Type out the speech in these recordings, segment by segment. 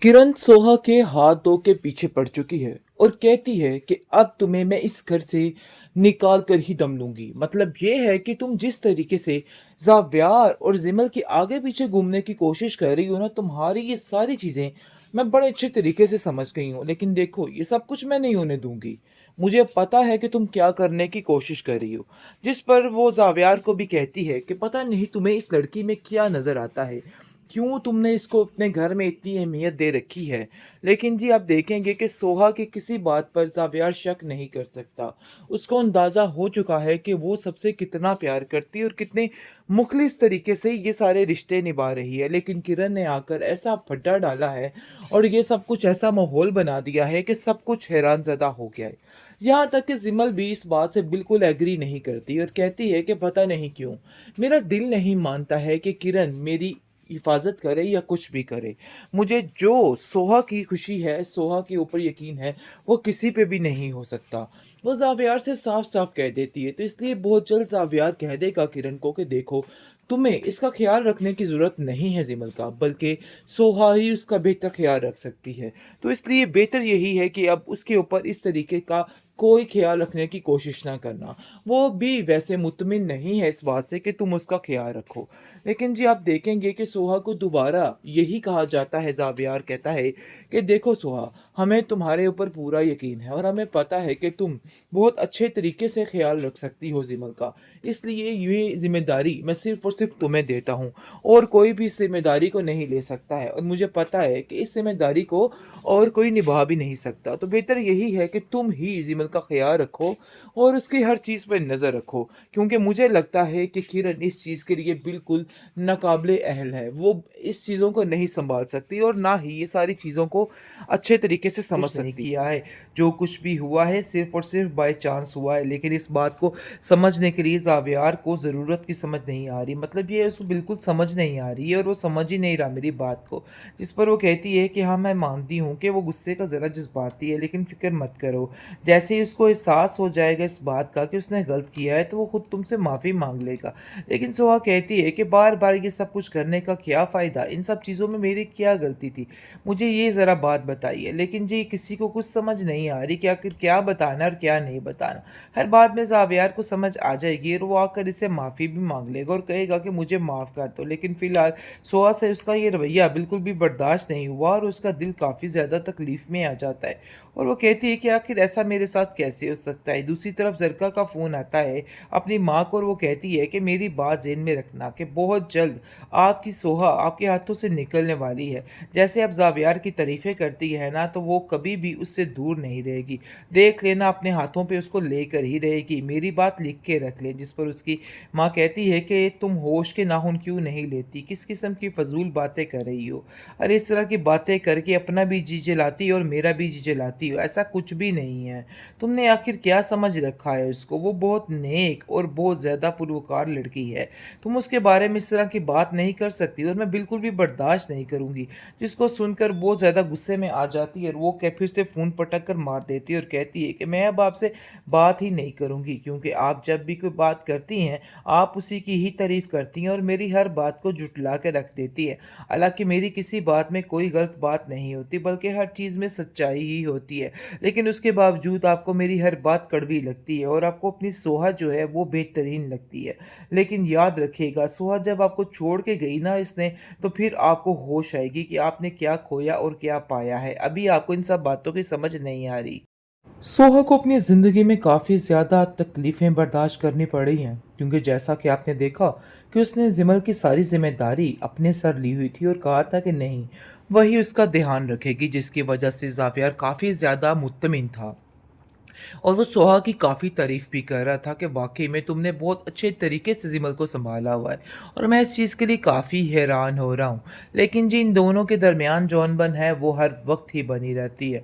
किरण सोहा के हाथों के पीछे पड़ चुकी है और कहती है कि अब तुम्हें मैं इस घर से निकाल कर ही दम लूंगी। मतलब ये है कि तुम जिस तरीके से जाव्यार और जिमल के आगे पीछे घूमने की कोशिश कर रही हो ना, तुम्हारी ये सारी चीजें मैं बड़े अच्छे तरीके से समझ गई हूँ। लेकिन देखो, ये सब कुछ मैं नहीं होने दूंगी। मुझे पता है कि तुम क्या करने की कोशिश कर रही हो। जिस पर वो जाव्यार को भी कहती है कि पता नहीं तुम्हें इस लड़की में क्या नजर आता है, क्यों तुमने इसको अपने घर में इतनी अहमियत दे रखी है। लेकिन जी आप देखेंगे कि सोहा की किसी बात पर जावियार शक नहीं कर सकता। उसको अंदाज़ा हो चुका है कि वो सबसे कितना प्यार करती है और कितने मुखलिस तरीके से ये सारे रिश्ते निभा रही है। लेकिन किरण ने आकर ऐसा फड्डा डाला है और ये सब कुछ ऐसा माहौल बना दिया है कि सब कुछ हैरानजदा हो गया है। यहाँ तक कि जिमल भी इस बात से बिल्कुल एग्री नहीं करती और कहती है कि पता नहीं क्यों मेरा दिल नहीं मानता है कि किरण मेरी हिफाजत करे या कुछ भी करे। मुझे जो सोहा की खुशी है, सोहा के ऊपर यकीन है, वो किसी पे भी नहीं हो सकता। वो जावियार से साफ साफ कह देती है। तो इसलिए बहुत जल्द जावियार कह देगा किरण को कि देखो, तुम्हें इसका ख्याल रखने की ज़रूरत नहीं है जिमल का, बल्कि सोहा ही उसका बेहतर ख्याल रख सकती है। तो इसलिए बेहतर यही है कि अब उसके ऊपर इस तरीके का कोई ख्याल रखने की कोशिश ना करना। वो भी वैसे मुतमिन नहीं है इस बात से कि तुम उसका ख्याल रखो। लेकिन जी आप देखेंगे कि सोहा को दोबारा यही कहा जाता है। जावियार कहता है कि देखो सोहा, हमें तुम्हारे ऊपर पूरा यकीन है और हमें पता है कि तुम बहुत अच्छे तरीके से ख्याल रख सकती हो जिमल का। इसलिए ये जिम्मेदारी मैं सिर्फ और सिर्फ तुम्हें देता हूँ और कोई भी इस जिम्मेदारी को नहीं ले सकता है। और मुझे पता है कि इस जिम्मेदारी को और कोई निभा भी नहीं सकता। तो बेहतर यही है कि तुम ही जिमल का ख्याल रखो और उसकी हर चीज़ पर नज़र रखो, क्योंकि मुझे लगता है कि किरण इस चीज़ के लिए बिल्कुल नाकाबिले अहल है। वो इस चीज़ों को नहीं संभाल सकती और ना ही ये सारी चीज़ों को अच्छे तरीके से समझ कुछ नहीं सकती। किया है। जो कुछ भी हुआ है सिर्फ और सिर्फ बाय चांस हुआ है, लेकिन इस बात को समझने के लिए जावियार को ज़रूरत की समझ नहीं आ रही। मतलब ये उसको बिल्कुल समझ नहीं आ रही है और वो समझ ही नहीं रहा मेरी बात को। जिस पर वो कहती है कि हाँ, मैं मानती हूँ कि वो गुस्से का ज़रा जज्बाती है, लेकिन फ़िक्र मत करो। जैसे ही उसको एहसास हो जाएगा इस बात का कि उसने गलत किया है, तो वो खुद तुमसे माफ़ी मांग लेगा। लेकिन सोहा कहती है कि बार बार ये सब कुछ करने का क्या फ़ायदा, इन सब चीज़ों में मेरी क्या गलती थी, मुझे ये ज़रा बात बताइए। लेकिन जी किसी को कुछ समझ नहीं आ रही कि आखिर क्या बताना और क्या नहीं बताना। हर बात में जावियार को समझ आ जाएगी और वो आकर इससे माफ़ी भी मांग लेगा और कहेगा कि मुझे माफ़ कर दो। लेकिन फ़िलहाल सोहा से उसका ये रवैया बिल्कुल भी बर्दाश्त नहीं हुआ और उसका दिल काफ़ी ज़्यादा तकलीफ़ में आ जाता है और वो कहती है कि आखिर ऐसा मेरे साथ कैसे हो सकता है। दूसरी तरफ जरका का फ़ोन आता है अपनी माँ को और वो कहती है कि मेरी बात ज़हन में रखना कि बहुत जल्द आपकी सोहा आपके हाथों से निकलने वाली है। जैसे अब जावियार की तारीफ़ें करती है ना, तो वो कभी भी उससे दूर नहीं रहेगी। देख लेना, अपने हाथों पे उसको लेकर ही रहेगी। मेरी बात लिख के रख ले। जिस पर उसकी माँ कहती है कि तुम होश के नाखून क्यों नहीं लेती, किस किस्म की फजूल बातें कर रही हो। अरे इस तरह की बातें करके अपना भी जी जलाती हो और मेरा भी जी जलाती हो, ऐसा कुछ भी नहीं है। तुमने आखिर क्या समझ रखा है उसको, वो बहुत नेक और बहुत ज़्यादा पुरवकार लड़की है। तुम उसके बारे में इस तरह की बात नहीं कर सकती और मैं बिल्कुल भी बर्दाश्त नहीं करूँगी। जिसको सुनकर बहुत ज़्यादा गुस्से में आ जाती है और वो फिर से फ़ोन पटक कर मार देती है और कहती है कि मैं अब आपसे बात ही नहीं करूँगी, क्योंकि आप जब भी कोई बात करती हैं आप उसी की ही तारीफ़ करती हैं और मेरी हर बात को जुटला के रख देती है। हालांकि मेरी किसी बात में कोई गलत बात नहीं होती, बल्कि हर चीज़ में सच्चाई ही होती है। लेकिन उसके बावजूद आपको मेरी हर बात कड़वी लगती है और आपको अपनी सोहा जो है वो बेहतरीन लगती है। लेकिन याद रखिएगा, सोहा जब आपको छोड़ के गई ना इसने, तो फिर आपको होश आएगी कि आपने क्या खोया और क्या पाया है। अभी आपको इन सब बातों की समझ नहीं आ रही। सोहा को अपनी ज़िंदगी में काफ़ी ज़्यादा तकलीफ़ें बर्दाश्त करनी पड़ी हैं, क्योंकि जैसा कि आपने देखा कि उसने जिमल की सारी जिम्मेदारी अपने सर ली हुई थी और कहा था कि नहीं, वही उसका ध्यान रखेगी, जिसकी वजह से जावियर काफ़ी ज़्यादा मुत्तमिन था। और वो सोहा की काफ़ी तारीफ़ भी कर रहा था कि वाक़ई में तुमने बहुत अच्छे तरीके से ज़िमल को सँभाला हुआ है और मैं इस चीज़ के लिए काफ़ी हैरान हो रहा हूँ। लेकिन जी इन दोनों के दरमियान जो अनबन है वो हर वक़्त ही बनी रहती है।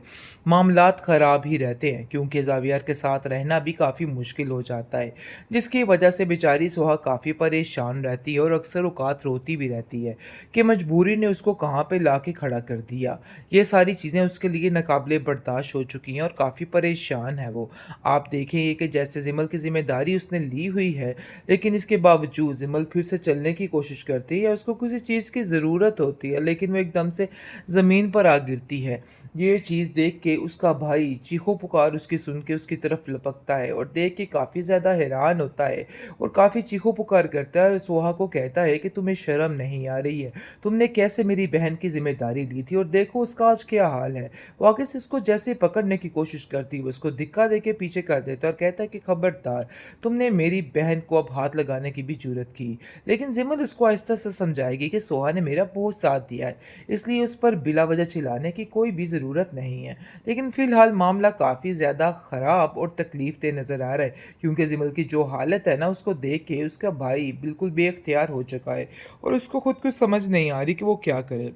मामलात ख़राब ही रहते हैं, क्योंकि ज़ावियर के साथ रहना भी काफ़ी मुश्किल हो जाता है, जिसकी वजह से बेचारी सोहा काफ़ी परेशान रहती है और अक्सर औक़ात रोती भी रहती है कि मजबूरी ने उसको कहाँ पे लाके खड़ा कर दिया। ये सारी चीज़ें उसके लिए नाकाबिले बर्दाश्त हो चुकी हैं और काफ़ी परेशान है वो। आप देखेंगे कि जैसे ज़िमल की ज़िम्मेदारी उसने ली हुई है, लेकिन इसके बावजूद ज़िमल फिर से चलने की कोशिश करती है, उसको किसी चीज़ की ज़रूरत होती है, लेकिन वो एकदम से ज़मीन पर आ गिरती है। ये चीज़ देख के उसका भाई चीखों-पुकार उसकी सुन के उसकी तरफ लपकता है और देख के काफ़ी ज़्यादा हैरान होता है और काफ़ी चीखों-पुकार करता है और सोहा को कहता है कि तुम्हें शर्म नहीं आ रही है? तुमने कैसे मेरी बहन की ज़िम्मेदारी ली थी और देखो उसका आज क्या हाल है। वो आगे से उसको जैसे ही पकड़ने की कोशिश करती है, वो उसको धिक्का देके पीछे कर देता है और कहता है कि खबरदार, तुमने मेरी बहन को अब हाथ लगाने की भी जुर्रत की। लेकिन ज़िमल उसको आहिस्ता से समझाएगी कि सोहा ने मेरा बहुत साथ दिया है, इसलिए उस पर बिला वजह चिल्लाने की कोई भी ज़रूरत नहीं है। लेकिन फ़िलहाल मामला काफ़ी ज़्यादा ख़राब और तकलीफ़देह नज़र आ रहा है, क्योंकि ज़िमल की जो हालत है ना, उसको देख के उसका भाई बिल्कुल बेइख्तियार हो चुका है और उसको खुद कुछ समझ नहीं आ रही कि वो क्या करे।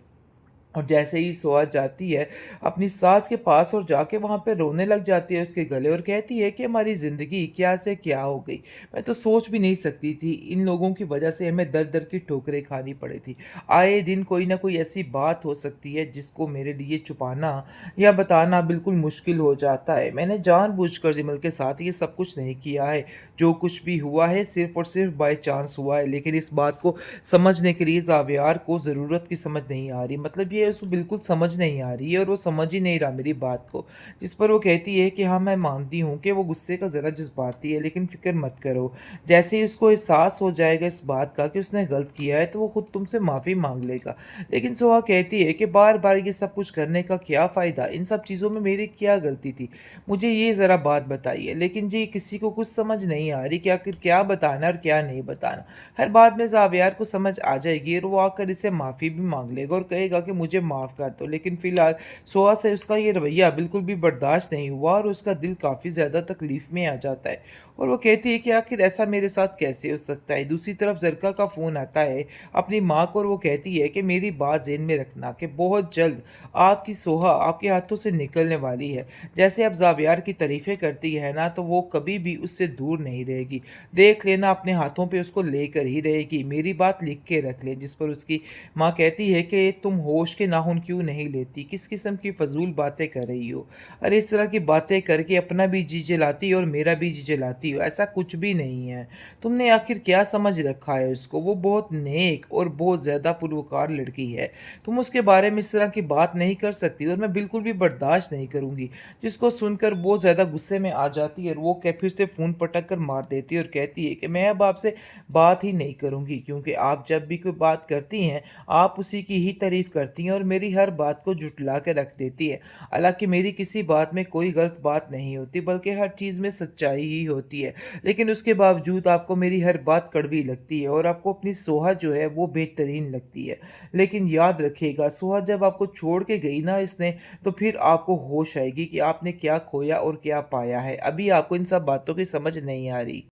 और जैसे ही सोआ जाती है अपनी सास के पास और जाके वहाँ पे रोने लग जाती है उसके गले और कहती है कि हमारी ज़िंदगी क्या से क्या हो गई। मैं तो सोच भी नहीं सकती थी, इन लोगों की वजह से हमें दर-दर की ठोकरें खानी पड़ी थी। आए दिन कोई न कोई ऐसी बात हो सकती है जिसको मेरे लिए छुपाना या बताना बिल्कुल मुश्किल हो जाता है। मैंने जानबूझकर जिमल के साथ ये सब कुछ नहीं किया है। जो कुछ भी हुआ है सिर्फ़ और सिर्फ़ बाय चांस हुआ है। लेकिन इस बात को समझने के लिए ज़ावियार को ज़रूरत की समझ नहीं आ रही। मतलब ये उसको बिल्कुल समझ नहीं आ रही है और वो समझ ही नहीं रहा मेरी बात को। जिस पर वो कहती है कि हाँ, मैं मानती हूँ कि वो गुस्से का ज़रा जज़्बाती है, लेकिन फ़िक्र मत करो। जैसे ही उसको एहसास हो जाएगा इस बात का कि उसने गलत किया है, तो वो खुद तुमसे माफ़ी माँग लेगा। लेकिन सोहा कहती है कि बार-बार ये सब कुछ करने का क्या फ़ायदा? इन सब चीज़ों में मेरी क्या गलती थी? मुझे ये ज़रा बात बताइए। लेकिन जी किसी को कुछ समझ नहीं आ रही कि आखिर क्या बताना और क्या नहीं बताना। हर बात में ज़ावियार को समझ आ जाएगी और वो आकर इससे माफ़ी भी माँग लेगा और कहेगा कि मुझे माफ़ कर दो। लेकिन फ़िलहाल सोहा से उसका ये रवैया बिल्कुल भी बर्दाश्त नहीं हुआ और उसका दिल काफ़ी ज़्यादा तकलीफ़ में आ जाता है और वो कहती है कि आखिर ऐसा मेरे साथ कैसे हो सकता है। दूसरी तरफ ज़रका का फ़ोन आता है अपनी माँ को और वो कहती है कि मेरी बात ज़हन में रखना कि बहुत जल्द आपकी सोहा आपके हाथों से निकलने वाली है। जैसे आप ज़ावियार की तारीफ़ें करती है ना, तो वो कभी भी उससे दूर नहीं रहेगी। देख लेना अपने हाथों पे उसको लेकर ही रहेगी। मेरी बात लिख के रख ले। जिस पर उसकी माँ कहती है कि तुम होश के नाखून क्यों नहीं लेती? किस किस्म की फ़ज़ूल बातें कर रही हो? अरे इस तरह की बातें करके अपना भी जी जलाती हो और मेरा भी जी जलाती हो। ऐसा कुछ भी नहीं है। तुमने आखिर क्या समझ रखा है उसको? वो बहुत नेक और बहुत ज़्यादा पुरवकार लड़की है। तुम उसके बारे में इस तरह की बात नहीं कर सकती और मैं बिल्कुल भी बर्दाश्त नहीं करूँगी। जिसको सुनकर बहुत ज़्यादा गुस्से में आ जाती है और वो फिर से फ़ोन पटक कर मार देती है और कहती है कि मैं अब आपसे बात ही नहीं करूँगी, क्योंकि आप जब भी कोई बात करती हैं, आप उसी की ही तारीफ़ करती हैं और मेरी हर बात को झुठला के रख देती है। हालाँकि मेरी किसी बात में कोई गलत बात नहीं होती, बल्कि हर चीज़ में सच्चाई ही होती है। लेकिन उसके बावजूद आपको मेरी हर बात कड़वी लगती है और आपको अपनी सोहा जो है वो बेहतरीन लगती है। लेकिन याद रखिएगा, सोहा जब आपको छोड़ के गई ना इसने, तो फिर आपको होश आएगी कि आपने क्या खोया और क्या पाया है। अभी आपको इन सब बातों की समझ नहीं आ रही।